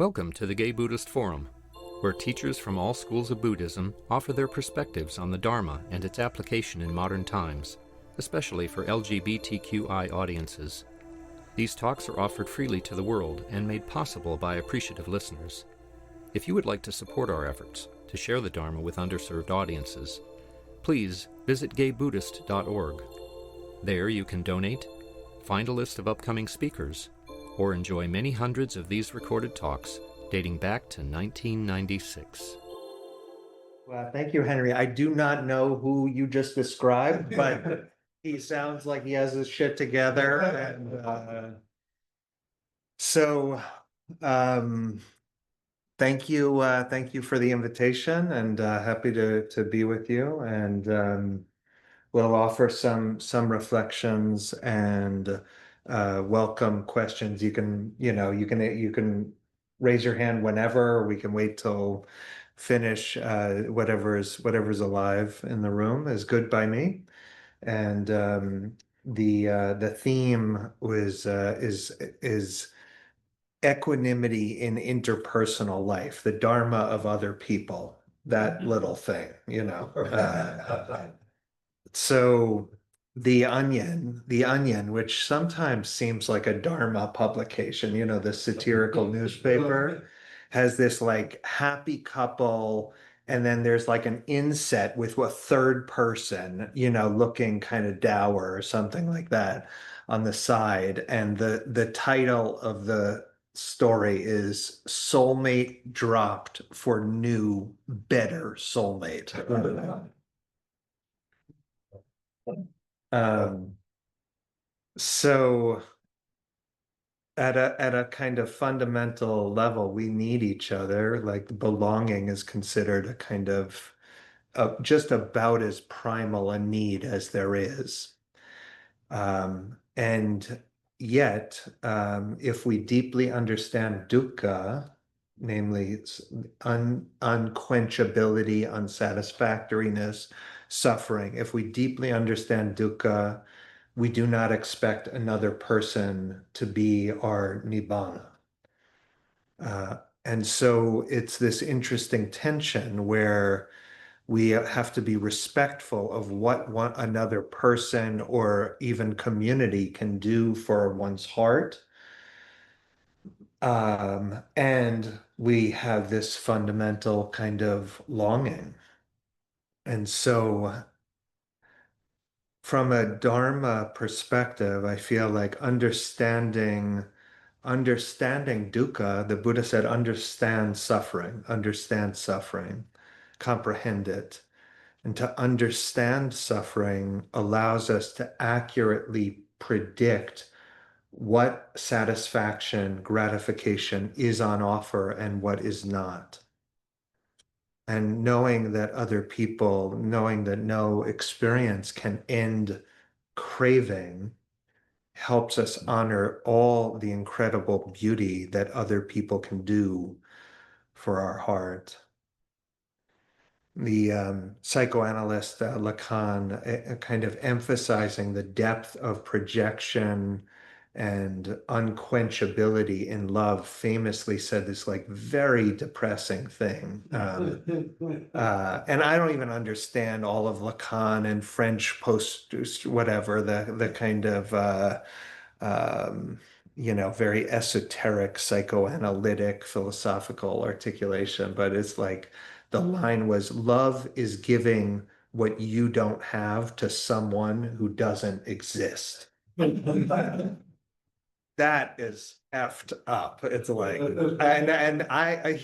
Welcome to the Gay Buddhist Forum, where teachers from all schools of Buddhism offer their perspectives on the Dharma and its application in modern times, especially for LGBTQI audiences. These talks are offered freely to the world and made possible by appreciative listeners. If you would like to support our efforts to share the Dharma with underserved audiences, please visit gaybuddhist.org. There you can donate, find a list of upcoming speakers, or enjoy many hundreds of these recorded talks dating back to 1996. Well, thank you, Henry. I do not know who you just described, but he sounds like he has his shit together. And thank you for the invitation, and happy to be with you. And we'll offer some reflections and welcome questions. You can raise your hand whenever, or we can wait till finish. Whatever's alive in the room is good by me. And the theme is equanimity in interpersonal life, the Dharma of other people, that little thing, So the Onion, which sometimes seems like a Dharma publication, the satirical newspaper, has this like happy couple, and then there's like an inset with a third person, looking kind of dour or something like that on the side. And the title of the story is Soulmate Dropped for New, Better Soulmate. Um, so at a kind of fundamental level, we need each other. Like belonging is considered a kind of just about as primal a need as there is. And yet, if we deeply understand dukkha, namely unquenchability, unsatisfactoriness, suffering, if we deeply understand dukkha, we do not expect another person to be our nibbana. And so it's this interesting tension where we have to be respectful of what another person or even community can do for one's heart. And we have this fundamental kind of longing. And so from a Dharma perspective, I feel like understanding dukkha, the Buddha said, understand suffering, comprehend it. And to understand suffering allows us to accurately predict what satisfaction, gratification is on offer and what is not. And knowing that knowing that no experience can end craving helps us honor all the incredible beauty that other people can do for our heart. The psychoanalyst Lacan kind of emphasizing the depth of projection and unquenchability in love famously said this like very depressing thing. And I don't even understand all of Lacan and French post whatever, the kind of very esoteric psychoanalytic philosophical articulation, but it's like the line was, love is giving what you don't have to someone who doesn't exist. That is effed up. It's like, and I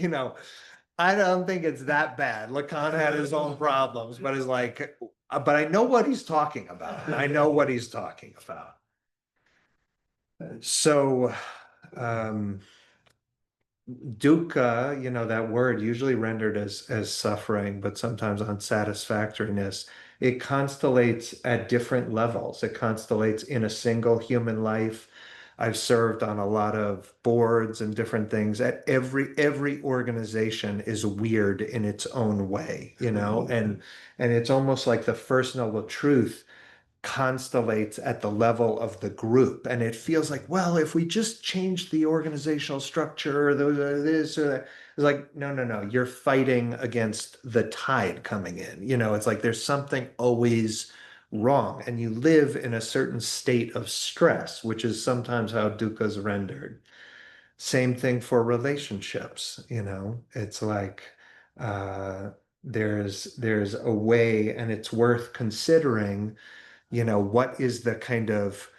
don't think it's that bad. Lacan had his own problems, but it's like, but I know what he's talking about. I know what he's talking about. So, dukkha, that word usually rendered as suffering, but sometimes unsatisfactoriness, it constellates at different levels. It constellates in a single human life. I've served on a lot of boards and different things. At every organization is weird in its own way, and it's almost like the First Noble Truth constellates at the level of the group. And it feels like, well, if we just change the organizational structure, or this or that, it's like, no, no, no, you're fighting against the tide coming in. It's like there's something always wrong, and you live in a certain state of stress, which is sometimes how dukkha is rendered. Same thing for relationships, it's like uh, there's a way, and it's worth considering, what is the kind of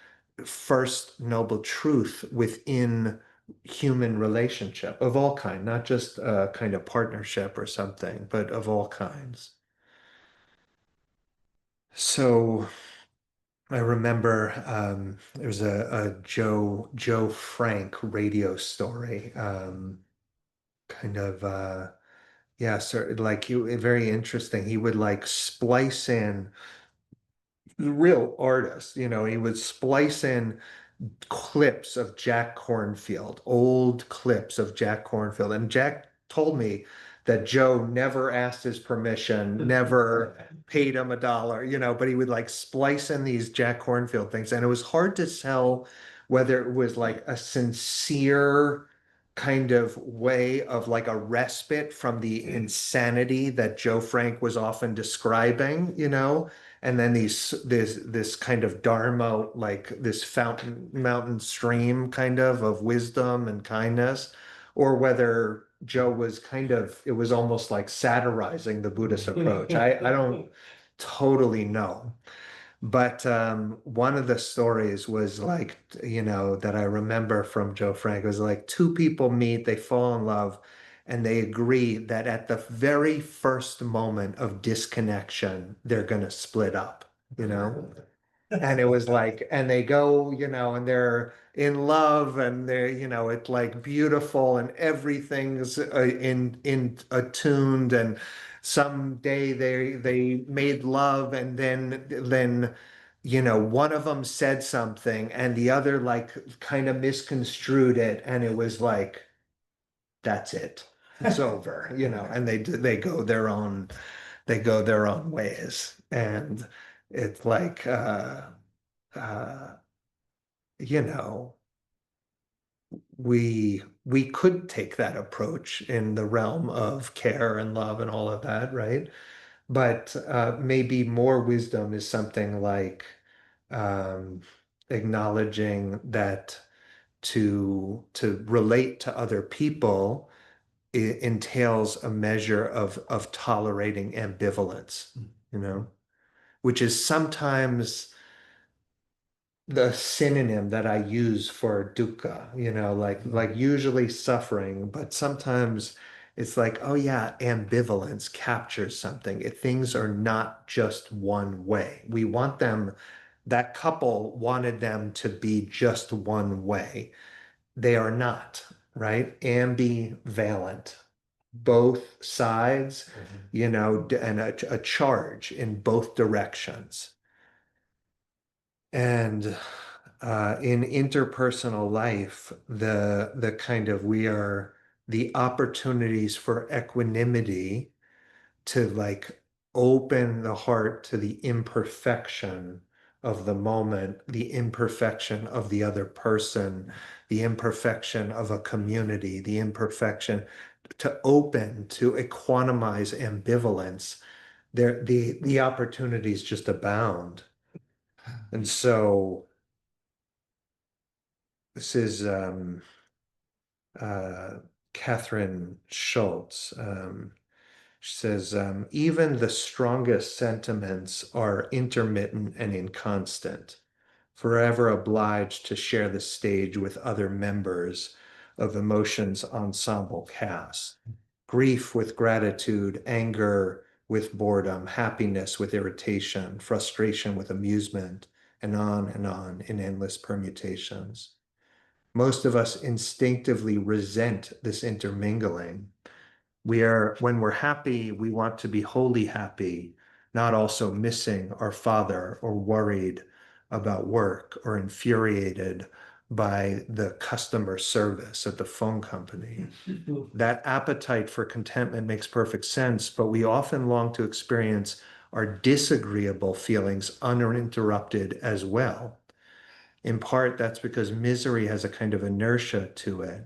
first noble truth within human relationship of all kind, not just a kind of partnership or something, but of all kinds. So I remember there was a Joe Frank radio story, kind of yeah, so like very interesting. He would like splice in real artist, he would splice in clips of Jack Cornfield, old clips of Jack Cornfield. And Jack told me that Joe never asked his permission, never paid him $1, but he would like splice in these Jack Cornfield things. And it was hard to tell whether it was like a sincere kind of way of like a respite from the insanity that Joe Frank was often describing, and then this kind of Dharma, like this fountain mountain stream kind of wisdom and kindness, or whether Joe was kind of, it was almost like satirizing the Buddhist approach. I don't totally know. But one of the stories was like, that I remember from Joe Frank was like two people meet, they fall in love, and they agree that at the very first moment of disconnection, they're going to split up. And it was like, and they go, and they're in love, and they're, it's like beautiful, and everything's in attuned, and someday they made love, and then one of them said something, and the other like kind of misconstrued it, and it was like, that's it, it's over, and they go their own ways, and it's like uh, you know, we could take that approach in the realm of care and love and all of that, right? But maybe more wisdom is something like um, acknowledging that to relate to other people entails a measure of tolerating ambivalence, you know, which is sometimes the synonym that I use for dukkha, like usually suffering, but sometimes it's like, oh yeah, ambivalence captures something. Things are not just one way. We want them, that couple wanted them to be just one way. They are not, right? Ambivalent. Both sides, and a charge in both directions. And in interpersonal life, the kind of we are the opportunities for equanimity to like open the heart to the imperfection of the moment, the imperfection of the other person, the imperfection of a community, the imperfection to open to equanimize ambivalence. The opportunities just abound. And so this is uh, Catherine Schultz. She says, even the strongest sentiments are intermittent and inconstant, forever obliged to share the stage with other members of emotions ensemble cast. Grief with gratitude, anger with boredom, happiness with irritation, frustration with amusement, and on in endless permutations. Most of us instinctively resent this intermingling. When we're happy, we want to be wholly happy, not also missing our father or worried about work or infuriated by the customer service at the phone company. That appetite for contentment makes perfect sense, but we often long to experience our disagreeable feelings uninterrupted as well. In part, that's because misery has a kind of inertia to it.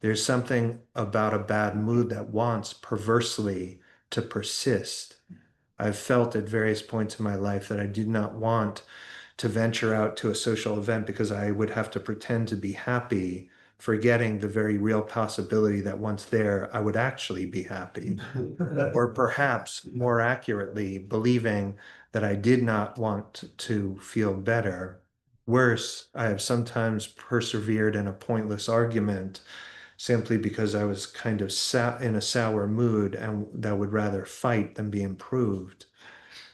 There's something about a bad mood that wants perversely to persist. I've felt at various points in my life that I did not want to venture out to a social event because I would have to pretend to be happy, forgetting the very real possibility that once there, I would actually be happy. Or perhaps more accurately, believing that I did not want to feel better. Worse, I have sometimes persevered in a pointless argument simply because I was kind of in a sour mood and that would rather fight than be improved.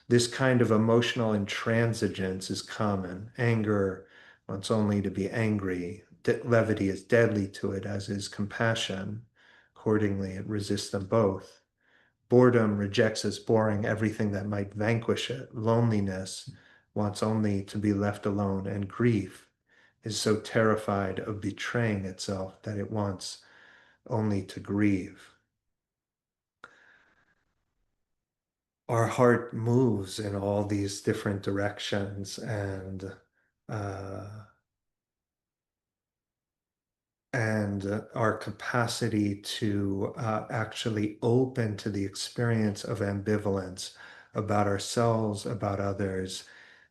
This kind of emotional intransigence is common. Anger wants only to be angry. Levity is deadly to it, as is compassion. Accordingly, it resists them both. Boredom rejects as boring everything that might vanquish it. Loneliness wants only to be left alone, and grief is so terrified of betraying itself that it wants only to grieve. Our heart moves in all these different directions, uh, and our capacity to actually open to the experience of ambivalence about ourselves, about others,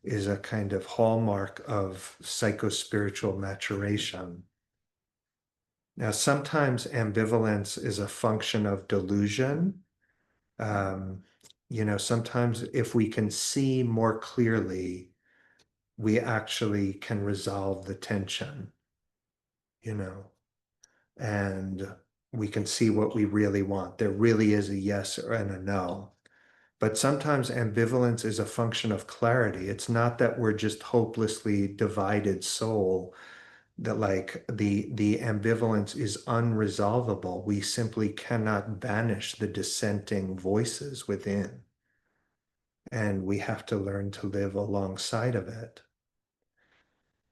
is a kind of hallmark of psychospiritual maturation. Now, sometimes ambivalence is a function of delusion. Um, Sometimes if we can see more clearly, we actually can resolve the tension, you know, and we can see what we really want. There really is a yes and a no. But sometimes ambivalence is a function of clarity. It's not that we're just hopelessly divided soul, that like the ambivalence is unresolvable. We simply cannot banish the dissenting voices within. And we have to learn to live alongside of it.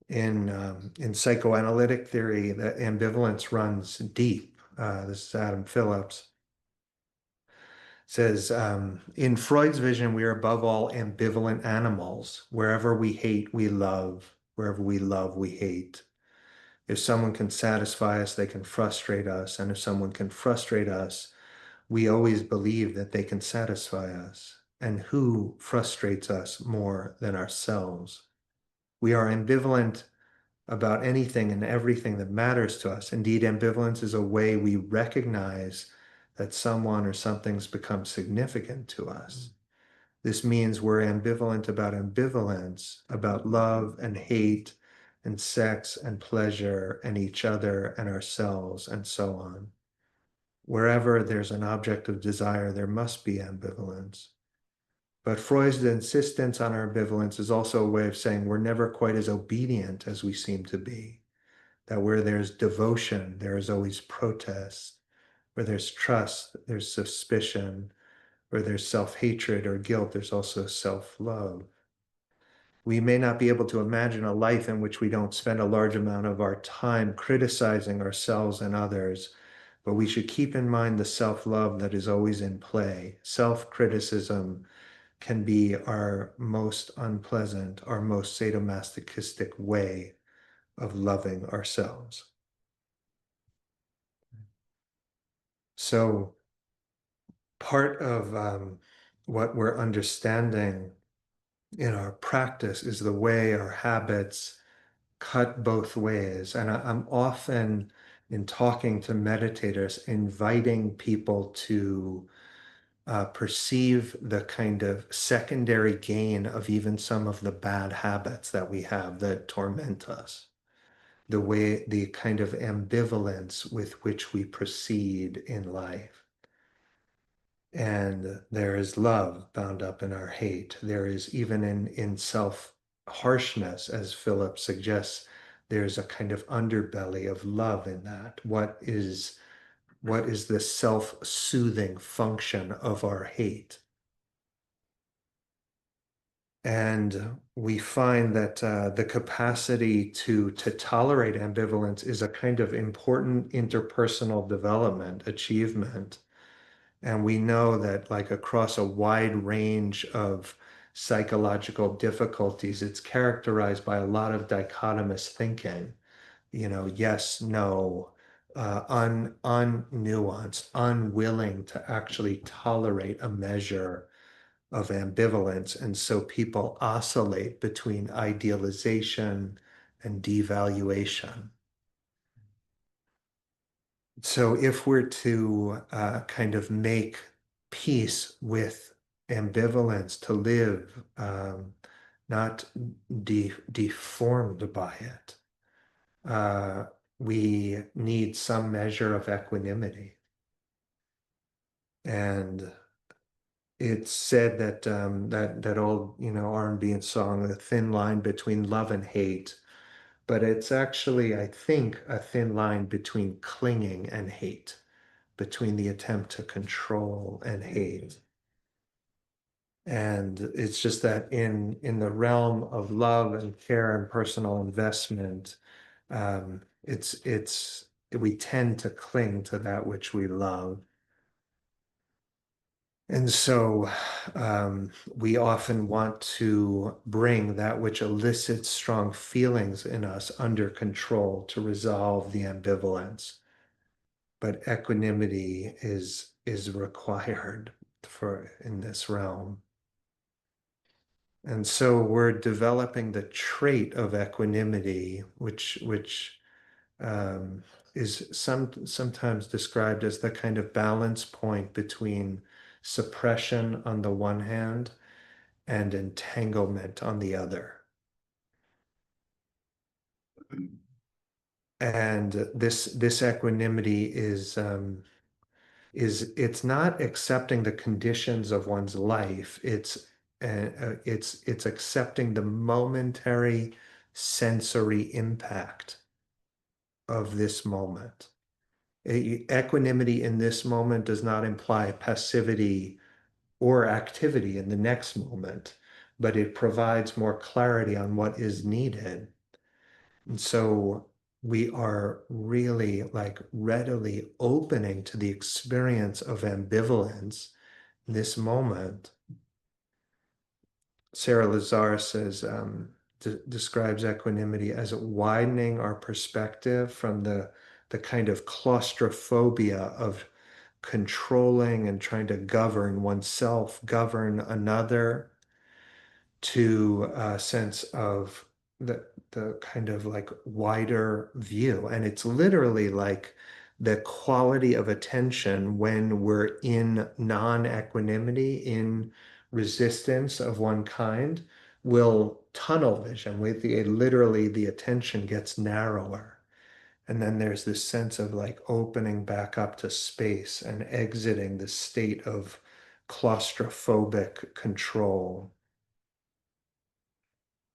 In psychoanalytic theory, the ambivalence runs deep. This is Adam Phillips. Says, in Freud's vision, we are above all ambivalent animals. Wherever we hate, we love. Wherever we love, we hate. If someone can satisfy us, they can frustrate us. And if someone can frustrate us, we always believe that they can satisfy us. And who frustrates us more than ourselves? We are ambivalent about anything and everything that matters to us. Indeed, ambivalence is a way we recognize that someone or something's become significant to us. This means we're ambivalent about ambivalence, about love and hate and sex and pleasure and each other and ourselves and so on. Wherever there's an object of desire, there must be ambivalence. But Freud's insistence on our ambivalence is also a way of saying we're never quite as obedient as we seem to be. That where there's devotion, there is always protest. Where there's trust, there's suspicion. Where there's self-hatred or guilt, there's also self-love. We may not be able to imagine a life in which we don't spend a large amount of our time criticizing ourselves and others, but we should keep in mind the self-love that is always in play. Self-criticism can be our most unpleasant, our most sadomasochistic way of loving ourselves. So part of what we're understanding in our practice is the way our habits cut both ways. And I'm often, in talking to meditators, inviting people to perceive the kind of secondary gain of even some of the bad habits that we have that torment us. The kind of ambivalence with which we proceed in life. And there is love bound up in our hate. There is even in self-harshness, as Philip suggests, there's a kind of underbelly of love in that. What is the self-soothing function of our hate? And we find that the capacity to tolerate ambivalence is a kind of important interpersonal development, achievement. And we know that, like, across a wide range of psychological difficulties, it's characterized by a lot of dichotomous thinking, yes, no, unnuanced, unwilling to actually tolerate a measure of ambivalence. And so people oscillate between idealization and devaluation. So if we're to kind of make peace with ambivalence, to live not deformed by it, we need some measure of equanimity. And it's said that that old R&B and song, the thin line between love and hate, but it's actually, I think, a thin line between clinging and hate, between the attempt to control and hate. And it's just that in the realm of love and care and personal investment, it's we tend to cling to that which we love. And so we often want to bring that which elicits strong feelings in us under control to resolve the ambivalence. But equanimity is required for in this realm. And so we're developing the trait of equanimity, which um, is sometimes described as the kind of balance point between suppression on the one hand and entanglement on the other. And this equanimity is it's not accepting the conditions of one's life. It's accepting the momentary sensory impact of this moment. Equanimity in this moment does not imply passivity or activity in the next moment, but it provides more clarity on what is needed. And so we are really like readily opening to the experience of ambivalence in this moment. Sarah Lazar says, describes equanimity as widening our perspective from the kind of claustrophobia of controlling and trying to govern oneself, govern another, to a sense of the kind of like wider view. And it's literally like the quality of attention when we're in non-equanimity, in resistance of one kind, will tunnel vision. Literally the attention gets narrower. And then there's this sense of like opening back up to space and exiting the state of claustrophobic control.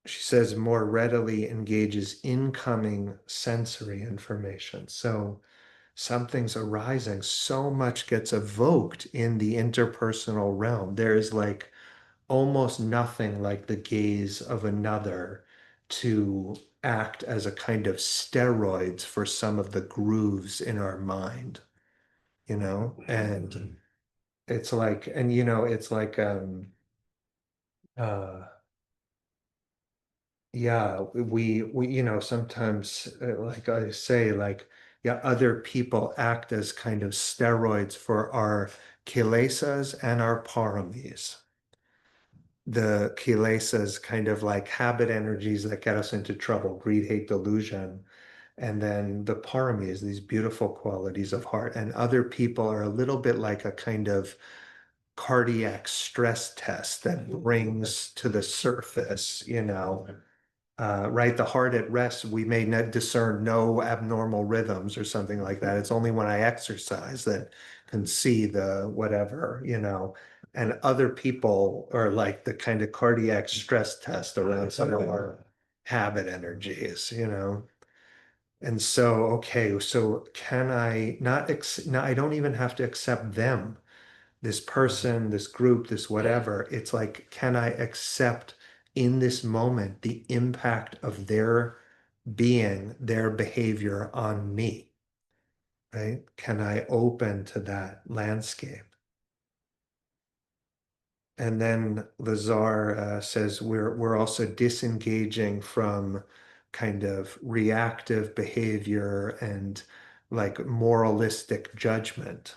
She says more readily engages incoming sensory information. So something's arising, so much gets evoked in the interpersonal realm. There is like almost nothing like the gaze of another to act as a kind of steroids for some of the grooves in our mind, and it's like, and it's like, uh, yeah, we sometimes, like I say, like, yeah, other people act as kind of steroids for our kilesas and our paramis. The kilesas kind of like habit energies that get us into trouble, greed, hate, delusion. And then the paramis, these beautiful qualities of heart. And other people are a little bit like a kind of cardiac stress test that brings to the surface, right? The heart at rest, we may not discern no abnormal rhythms or something like that. It's only when I exercise that can see the whatever, And other people are like the kind of cardiac stress test around some of our habit energies. And so, okay, so can I not, no, I don't even have to accept them, this person, this group, this whatever. It's like, can I accept in this moment the impact of their being, their behavior on me, right? Can I open to that landscape? And then Lazar says we're also disengaging from kind of reactive behavior and like moralistic judgment.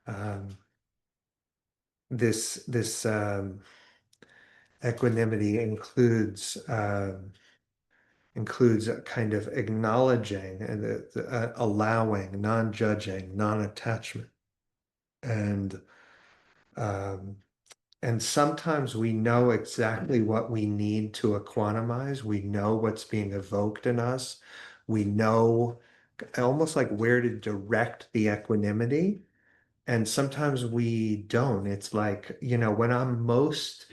Um, this equanimity includes a kind of acknowledging and allowing, non-judging, non-attachment, and um, and sometimes we know exactly what we need to equanimize. We know what's being evoked in us. We know almost like where to direct the equanimity. And sometimes we don't. It's like, when I'm most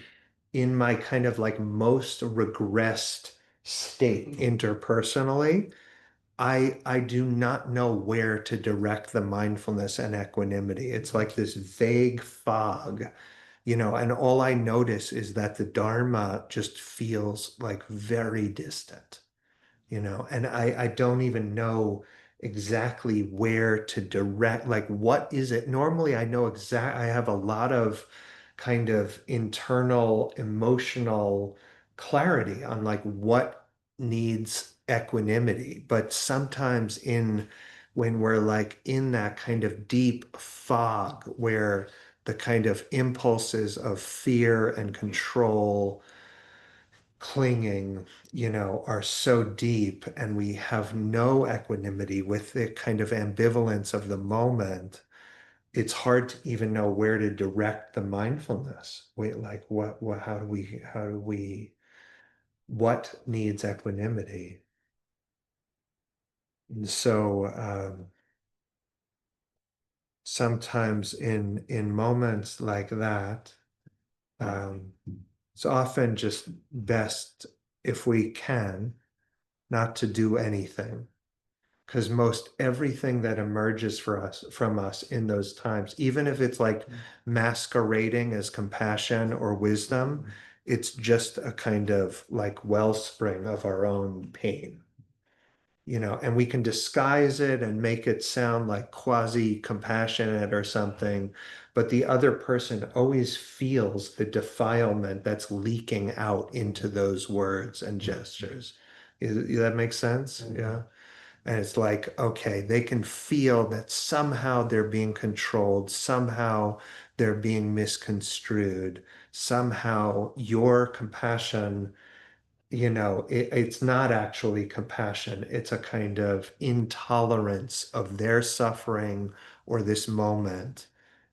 in my kind of like most regressed state interpersonally, I do not know where to direct the mindfulness and equanimity. It's like this vague fog, and all I notice is that the Dharma just feels like very distant, and I don't even know exactly where to direct, like what is it? Normally I know I have a lot of kind of internal emotional clarity on like what needs equanimity, but sometimes when we're like in that kind of deep fog where the kind of impulses of fear and control, clinging, are so deep, and we have no equanimity with the kind of ambivalence of the moment, it's hard to even know where to direct the mindfulness. Wait, like what needs equanimity? And so sometimes in moments like that, um, it's often just best if we can not to do anything, because most everything that emerges from us in those times, even if it's like masquerading as compassion or wisdom, it's just a kind of like wellspring of our own pain, and we can disguise it and make it sound like quasi compassionate or something, but the other person always feels the defilement that's leaking out into those words and gestures. That makes sense? Yeah. And it's like, okay, they can feel that somehow they're being controlled, somehow they're being misconstrued, somehow your compassion, it's not actually compassion. It's a kind of intolerance of their suffering or this moment.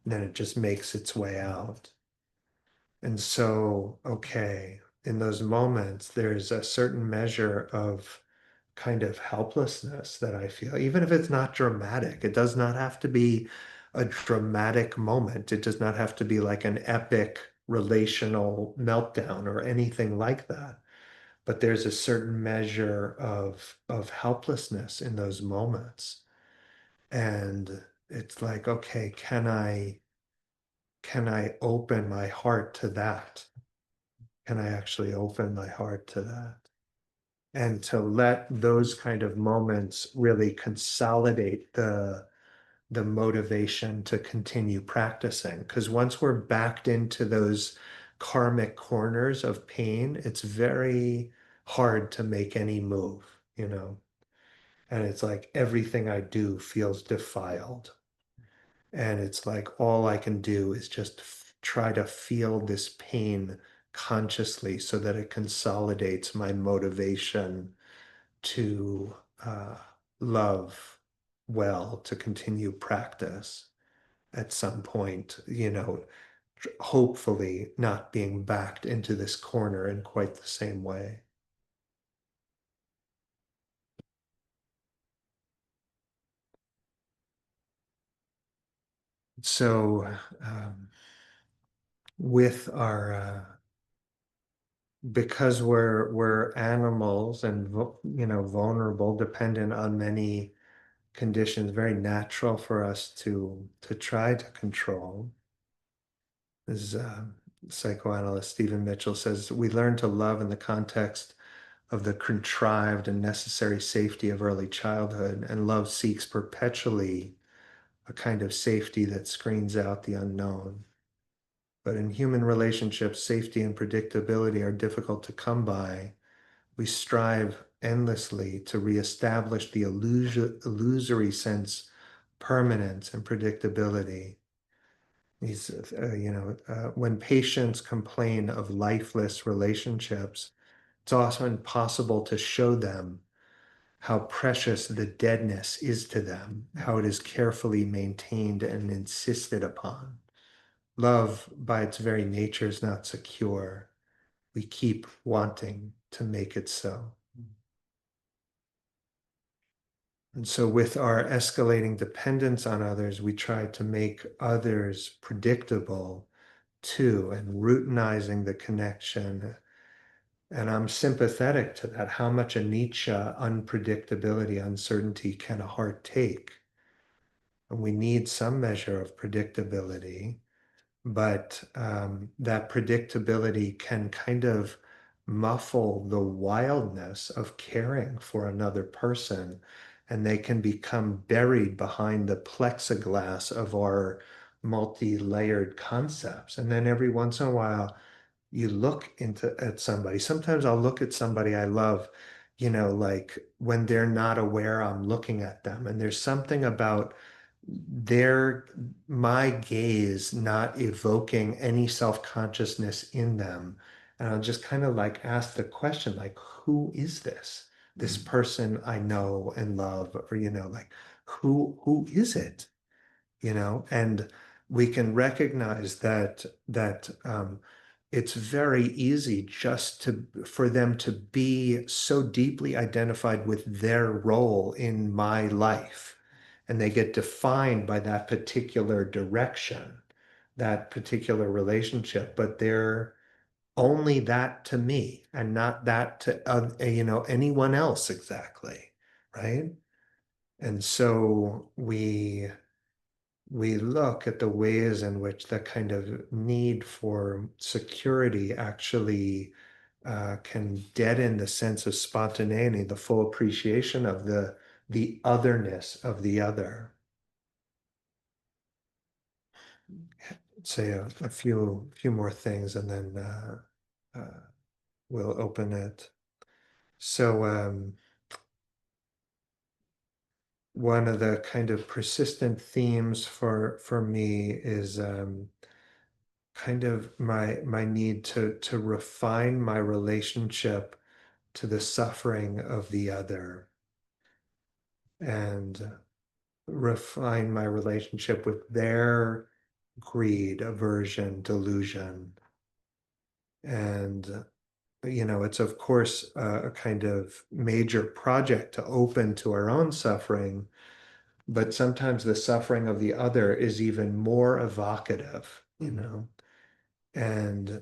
And then it just makes its way out. And so, okay, in those moments, there's a certain measure of kind of helplessness that I feel, even if it's not dramatic. It does not have to be a dramatic moment. It does not have to be like an epic relational meltdown or anything like that. But there's a certain measure of helplessness in those moments. And it's like, okay, can I open my heart to that? Can I actually open my heart to that? And to let those kind of moments really consolidate the motivation to continue practicing. Because once we're backed into those karmic corners of pain, it's very hard to make any move, you know. And it's like everything I do feels defiled. And it's like all I can do is just try to feel this pain consciously so that it consolidates my motivation to love well, to continue practice at some point, hopefully not being backed into this corner in quite the same way. So, with our because we're animals and vulnerable, dependent on many conditions, very natural for us to try to control. As psychoanalyst Stephen Mitchell says, we learn to love in the context of the contrived and necessary safety of early childhood, and love seeks perpetually a kind of safety that screens out the unknown. But in human relationships, safety and predictability are difficult to come by. We strive endlessly to reestablish the illusory sense permanence and predictability. When patients complain of lifeless relationships, it's often possible to show them how precious the deadness is to them, how it is carefully maintained and insisted upon. Love, by its very nature, is not secure. We keep wanting to make it so. And so, with our escalating dependence on others, we try to make others predictable too, and routinizing the connection. And I'm sympathetic to that. How much anicca, unpredictability, uncertainty can a heart take? And we need some measure of predictability, but that predictability can kind of muffle the wildness of caring for another person, and they can become buried behind the plexiglass of our multi-layered concepts. And then every once in a while, you look at somebody. Sometimes I'll look at somebody I love, like when they're not aware I'm looking at them. And there's something about my gaze not evoking any self-consciousness in them. And I'll just kind of like ask the question, like, who is this? This person I know and love, or, like, who is it? And we can recognize that it's very easy just for them to be so deeply identified with their role in my life, and they get defined by that particular direction, that particular relationship, but they're only that to me and not that to anyone else exactly, right? And so we look at the ways in which that kind of need for security actually can deaden the sense of spontaneity, the full appreciation of the otherness of the other. Say a few more things, and then we'll open it. So one of the kind of persistent themes for me is kind of my need to refine my relationship to the suffering of the other, and refine my relationship with their greed, aversion, delusion. And it's of course a kind of major project to open to our own suffering, but sometimes the suffering of the other is even more evocative, and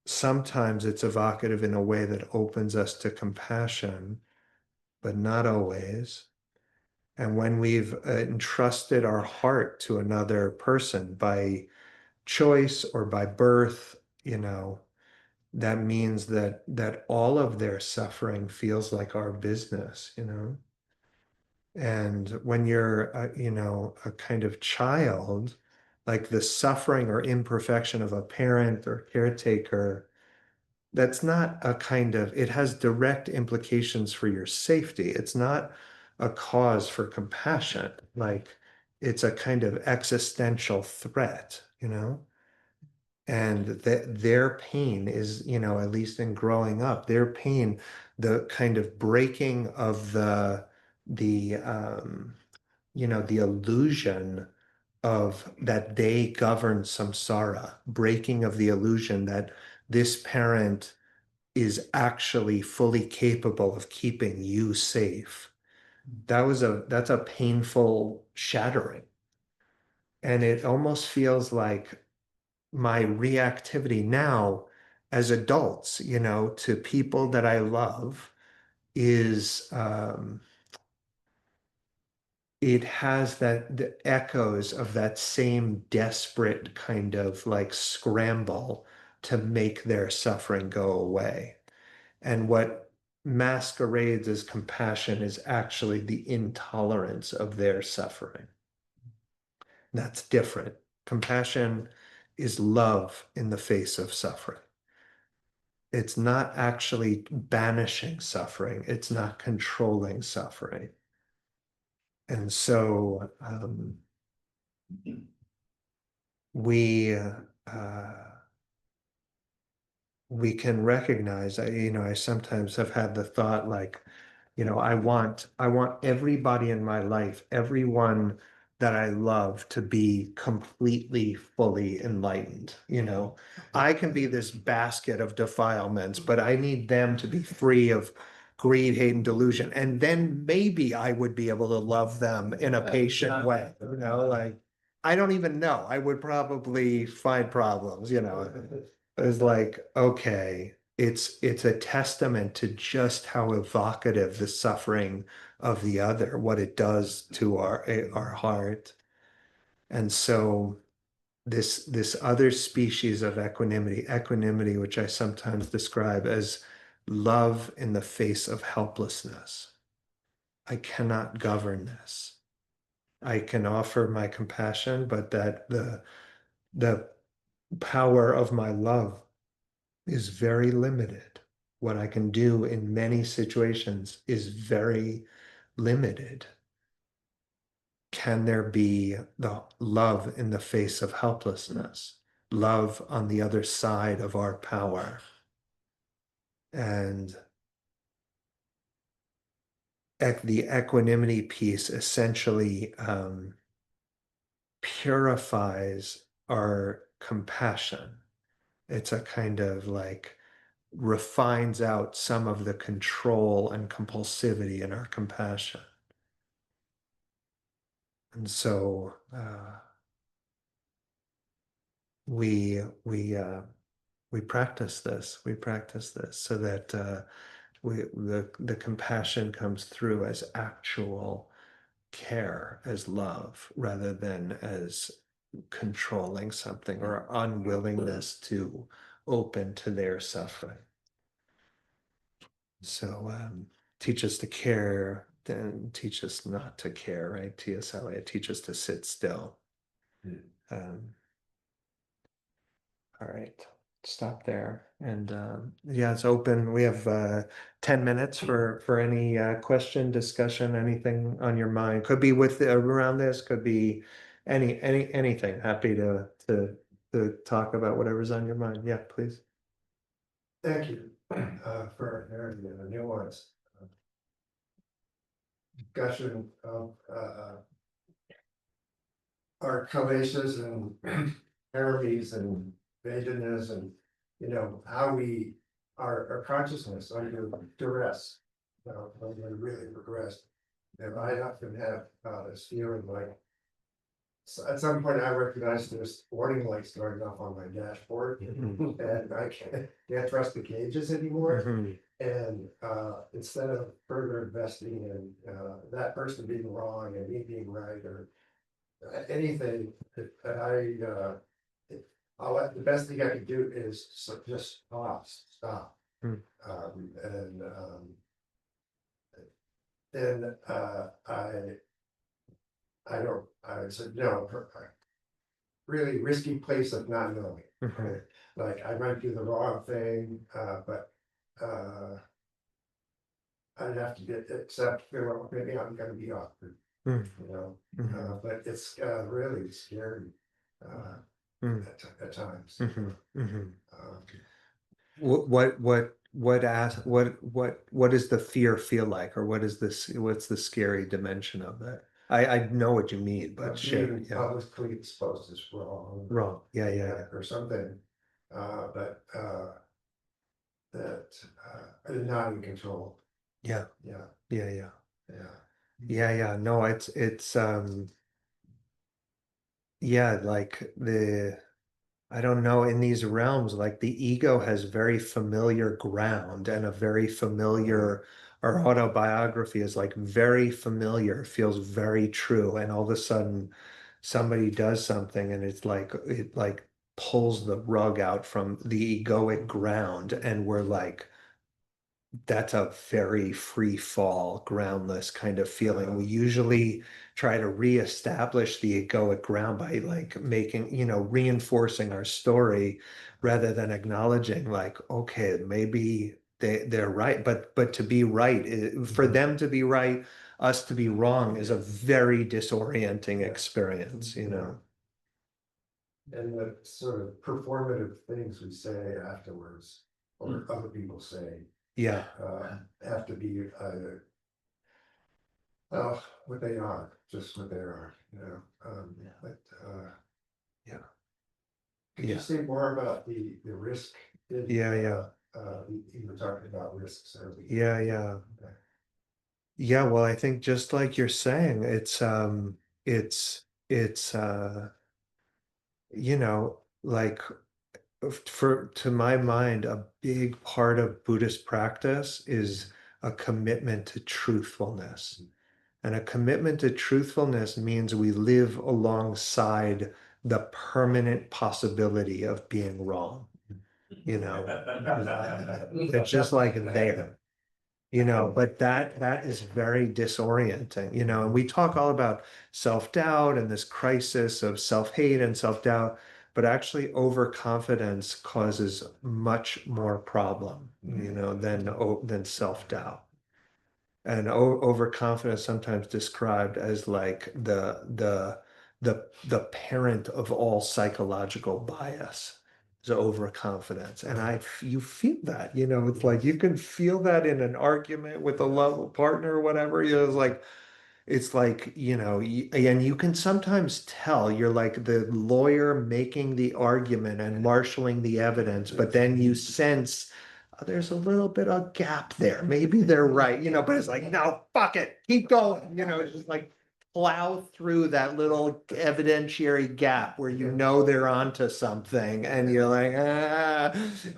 sometimes it's evocative in a way that opens us to compassion, but not always. And when we've entrusted our heart to another person by choice or by birth, that means that all of their suffering feels like our business. And when you're, a kind of child, like the suffering or imperfection of a parent or caretaker, that's not a kind of, it has direct implications for your safety. It's not a cause for compassion. Like, it's a kind of existential threat, and that their pain is, at least in growing up, their pain, the kind of breaking of the the illusion of that they govern samsara, breaking of the illusion that this parent is actually fully capable of keeping you safe. That's a painful shattering. And it almost feels like my reactivity now as adults, to people that I love is it has the echoes of that same desperate kind of like scramble to make their suffering go away. And what masquerades as compassion is actually the intolerance of their suffering. That's different. Compassion is love in the face of suffering. It's not actually banishing suffering. It's not controlling suffering. And so we we can recognize, I sometimes have had the thought like, I want everybody in my life, everyone that I love to be completely, fully enlightened. I can be this basket of defilements, but I need them to be free of greed, hate, and delusion. And then maybe I would be able to love them in a patient way, like I don't even know. I would probably find problems. It's like, okay, it's a testament to just how evocative the suffering of the other, what it does to our heart. And so this other species of equanimity, which I sometimes describe as love in the face of helplessness. I cannot govern this. I can offer my compassion, but that the power of my love is very limited. What I can do in many situations is very limited. Can there be the love in the face of helplessness? Love on the other side of our power? And the equanimity piece essentially purifies our compassion. It's a kind of like refines out some of the control and compulsivity in our compassion. And so we practice this. We practice this so that the compassion comes through as actual care, as love, rather than as controlling something or unwillingness to open to their suffering. So teach us to care, then teach us not to care, right? T.S. Eliot, teach us to sit still. Um, all right, stop there. And yeah, it's open. We have 10 minutes for any question, discussion, anything on your mind. Could be with around this, could be anything. Happy to talk about whatever's on your mind. Yeah, please. Thank you for a nuanced discussion of our calaces and paramis and Vedanas and how we our consciousness under duress, when we really progressed. And I often have this feeling like at some point I recognized this warning light starting off on my dashboard, and I can't trust the gauges anymore. And instead of further investing in that person being wrong and me being right or anything, the best thing I can do is just stop. And then I said, no, really risky place of not knowing. Like I might do the wrong thing, but I'd have to accept, maybe I'm gonna be awkward, but it's really scary at times. What does the fear feel like, or what's the scary dimension of that? I know what you mean, but share. Being publicly exposed is wrong. Wrong. Yeah. Or something, but that I'm not in control. Yeah. Yeah. No, it's yeah, like I don't know, in these realms, like the ego has very familiar ground and a very familiar, our autobiography is like very familiar, feels very true. And all of a sudden somebody does something and it like pulls the rug out from the egoic ground. And we're like, that's a very free fall, groundless kind of feeling. We usually try to reestablish the egoic ground by like making, reinforcing our story rather than acknowledging like, okay, maybe they're right. But to be right, for them to be right, us to be wrong is a very disorienting experience. And the sort of performative things we say afterwards, or other people say, Yeah. have to be what they are, just what they are, but Yeah. could Yeah. you say more about the risk? Yeah. You were talking about risks earlier. Yeah. Okay. Yeah, well, I think just like you're saying, it's like for to my mind, a big part of Buddhist practice is a commitment to truthfulness. And a commitment to truthfulness means we live alongside the permanent possibility of being wrong. It's just like there. But that is very disorienting, and we talk all about self-doubt and this crisis of self-hate and self-doubt, but actually overconfidence causes much more problem, than self-doubt. And overconfidence sometimes described as like the parent of all psychological bias is overconfidence. And you feel that, it's like you can feel that in an argument with a love partner or whatever. It's like, and you can sometimes tell you're like the lawyer making the argument and marshaling the evidence, but then you sense there's a little bit of gap there. Maybe they're right, but it's like, no, fuck it, keep going. It's just like plow through that little evidentiary gap where they're onto something and you're like, ah.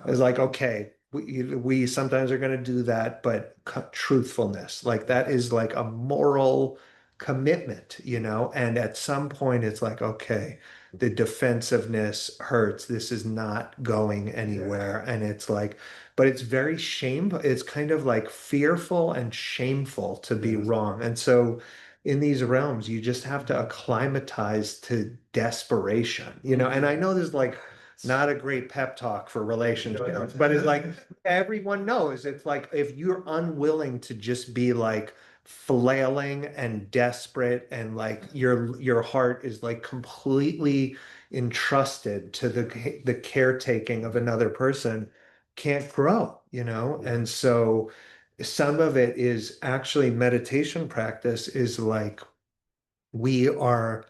It's like, okay, we sometimes are going to do that, but truthfulness, like that is like a moral commitment, and at some point it's like, okay, the defensiveness hurts. This is not going anywhere. And it's like, but it's very shameful. It's kind of like fearful and shameful to be wrong. And so in these realms, you just have to acclimatize to desperation, and I know there's like not a great pep talk for relationships, but it's like everyone knows it's like if you're unwilling to just be like flailing and desperate and like your heart is like completely entrusted to the caretaking of another person, can't grow. And so some of it is actually meditation practice is like we are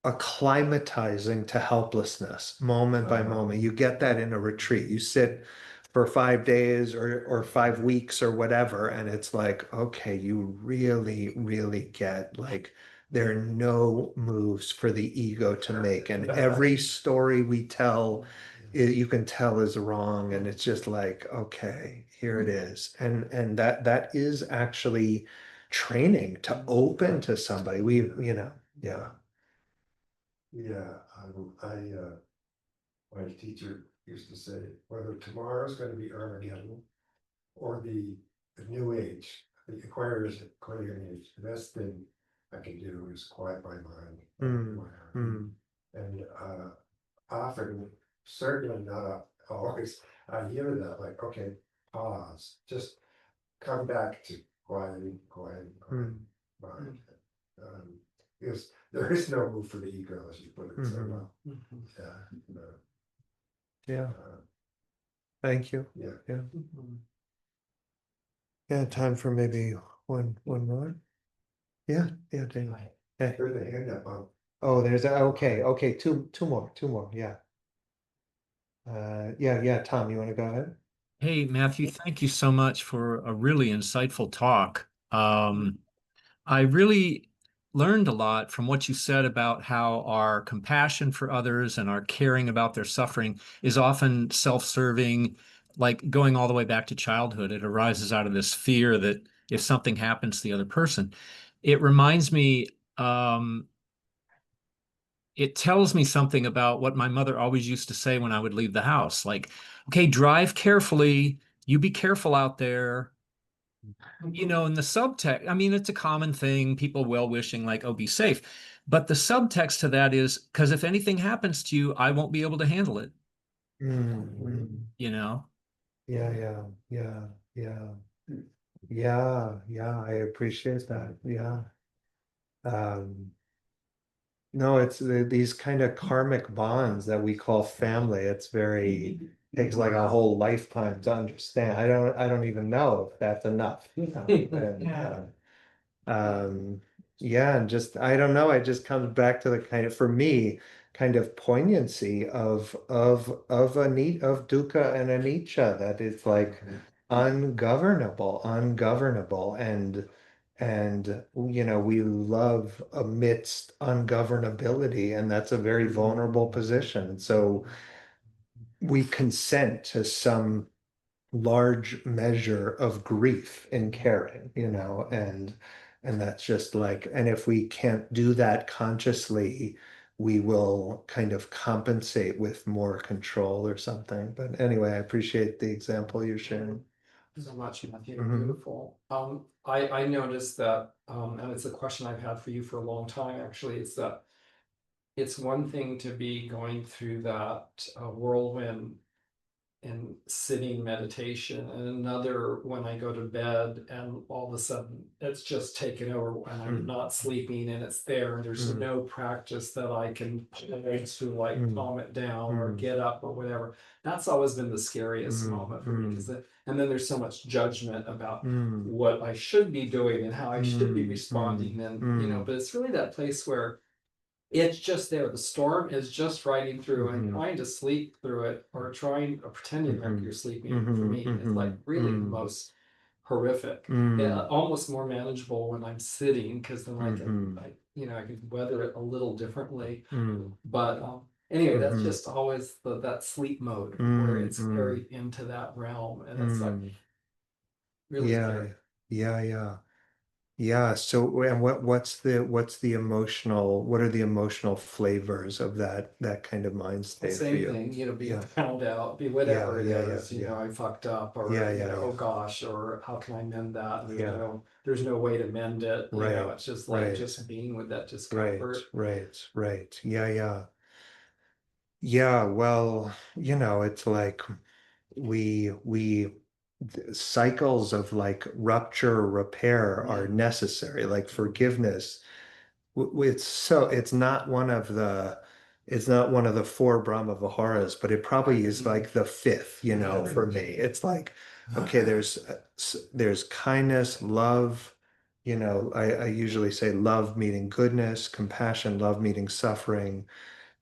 acclimatizing to helplessness moment by moment. You get that in a retreat. You sit for 5 days or 5 weeks or whatever, and it's like, okay, you really, really get like there are no moves for the ego to make. And every story we tell, you can tell is wrong. And it's just like, okay, here it is. And that is actually training to open to somebody. Yeah. Yeah, my teacher used to say, whether tomorrow's going to be Armageddon or the new age, the Aquarian age, the best thing I can do is quiet my mind, my heart. And often, certainly not always, I hear that like, okay, pause, just come back to quiet mind. Because there is no move for the ego, as you put it so well. Yeah. Thank you. Yeah. Yeah, time for maybe one more. Yeah, Dana. Hey. There's a hand up on. Oh, okay, two more, yeah. Yeah, Tom, you want to go ahead? Hey, Matthew, thank you so much for a really insightful talk. I really learned a lot from what you said about how our compassion for others and our caring about their suffering is often self-serving, like going all the way back to childhood. It arises out of this fear that if something happens to the other person, it reminds me, it tells me something about what my mother always used to say when I would leave the house. Like, okay, drive carefully. you be careful out there. You know, in the subtext, I mean, it's a common thing, people well wishing, like, oh, be safe. But the subtext to that is because if anything happens to you, I won't be able to handle it, you know? Yeah, yeah, yeah, yeah, yeah. I appreciate that. Yeah. Um, no, it's these kind of karmic bonds that we call family. It's very takes like a whole lifetime to understand. I don't even know if that's enough, you know. And, um, yeah, and just I don't know, it just comes back to the kind of for me kind of poignancy of a need of dukkha and anicca that is like ungovernable and you know we love amidst ungovernability and that's a very vulnerable position. So we consent to some large measure of grief in caring, you know, and that's just like, and if we can't do that consciously, we will kind of compensate with more control or something. But anyway, I appreciate the example you're sharing. So much, Matthew. Mhm. Beautiful. I noticed that, and it's a question I've had for you for a long time, actually, it's that it's one thing to be going through that whirlwind and sitting meditation, and another when I go to bed and all of a sudden it's just taken over and I'm not sleeping and it's there and there's no practice that I can pull to like calm it down or get up or whatever. That's always been the scariest moment for me, and then there's so much judgment about what I should be doing and how I should be responding, and you know, but it's really that place where it's just there. The storm is just riding through, and trying to sleep through it or trying or pretending like you're sleeping for me is like really the most horrific. Yeah, almost more manageable when I'm sitting because then you know, I can weather it a little differently. But anyway, that's just always that sleep mode where it's very into that realm, and it's like really scary. Yeah. Yeah, so and what's the emotional what are the emotional flavors of that kind of mind state for Same you? thing, you know, be Yeah. found out, be whatever it Yeah, is, you know, I fucked up, or, Yeah, you yeah, know, oh yeah. gosh, or how can I mend that? Yeah. There's no way to mend it, you know, Right, it's just like right, just being with that right, discomfort. right. Yeah, well, you know, it's like we cycles of like rupture repair are necessary, like forgiveness it's so it's not one of the four Brahma Viharas, but it probably is like the fifth, you know, for me. It's like, okay, there's kindness, love, you know, I usually say love meeting goodness, compassion, love meeting suffering,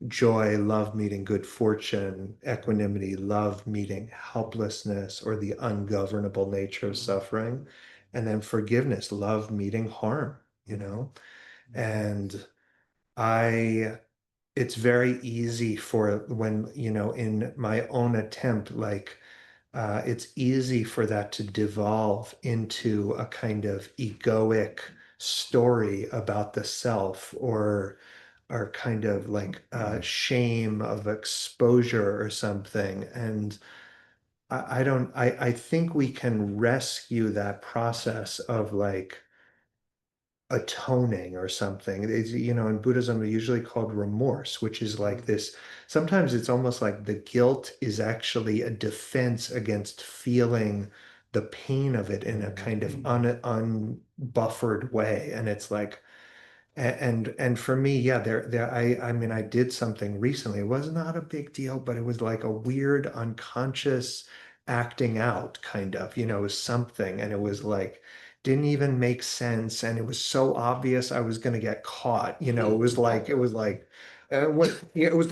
joy, love meeting good fortune, equanimity, love meeting helplessness or the ungovernable nature of suffering, and then forgiveness, love meeting harm, you know. And I, it's very easy for when, you know, in my own attempt, like, it's easy for that to devolve into a kind of egoic story about the self or kind of like shame of exposure or something. And I don't, I think we can rescue that process of like, atoning or something. It's, you know, in Buddhism, they're usually called remorse, which is like this. Sometimes it's almost like the guilt is actually a defense against feeling the pain of it in a kind of unbuffered way. And it's like, and for me, yeah, I mean, I did something recently. It was not a big deal, but it was like a weird unconscious acting out kind of, you know, it was something, and it was like didn't even make sense, and it was so obvious I was going to get caught. You know, it was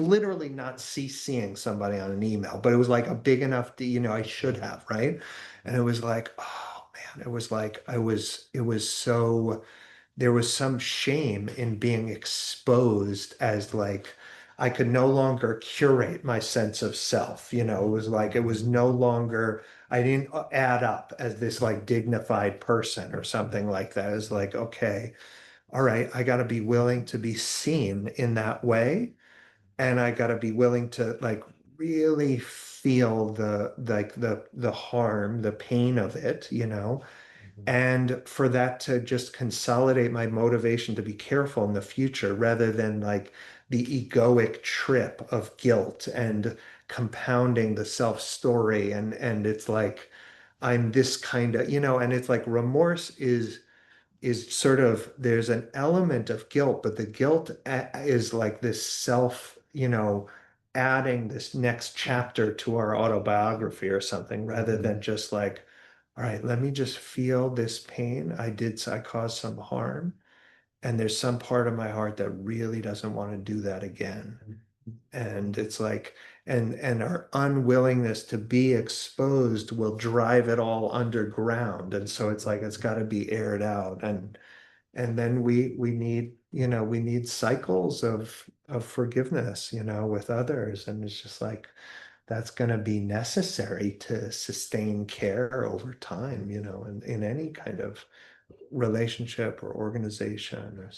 literally not CCing somebody on an email, but it was like a big enough, you know, I should have, right? And it was like, oh man, it was like it was so there was some shame in being exposed as like I could no longer curate my sense of self. You know, it was like it was no longer, I didn't add up as this like dignified person or something like that. It's like, okay, all right, I got to be willing to be seen in that way. And I got to be willing to like really feel the harm, the pain of it, and for that to just consolidate my motivation to be careful in the future rather than like the egoic trip of guilt and compounding the self story. And it's like I'm this kind of, and it's like remorse is sort of, there's an element of guilt, but the guilt is like this self, adding this next chapter to our autobiography or something, rather than just like, all right, let me just feel this pain. I caused some harm. And there's some part of my heart that really doesn't want to do that again. And it's like, and our unwillingness to be exposed will drive it all underground. And so it's like it's got to be aired out. And then we need, we need cycles of forgiveness, with others. And it's just like that's going to be necessary to sustain care over time, in any kind of relationship or organization.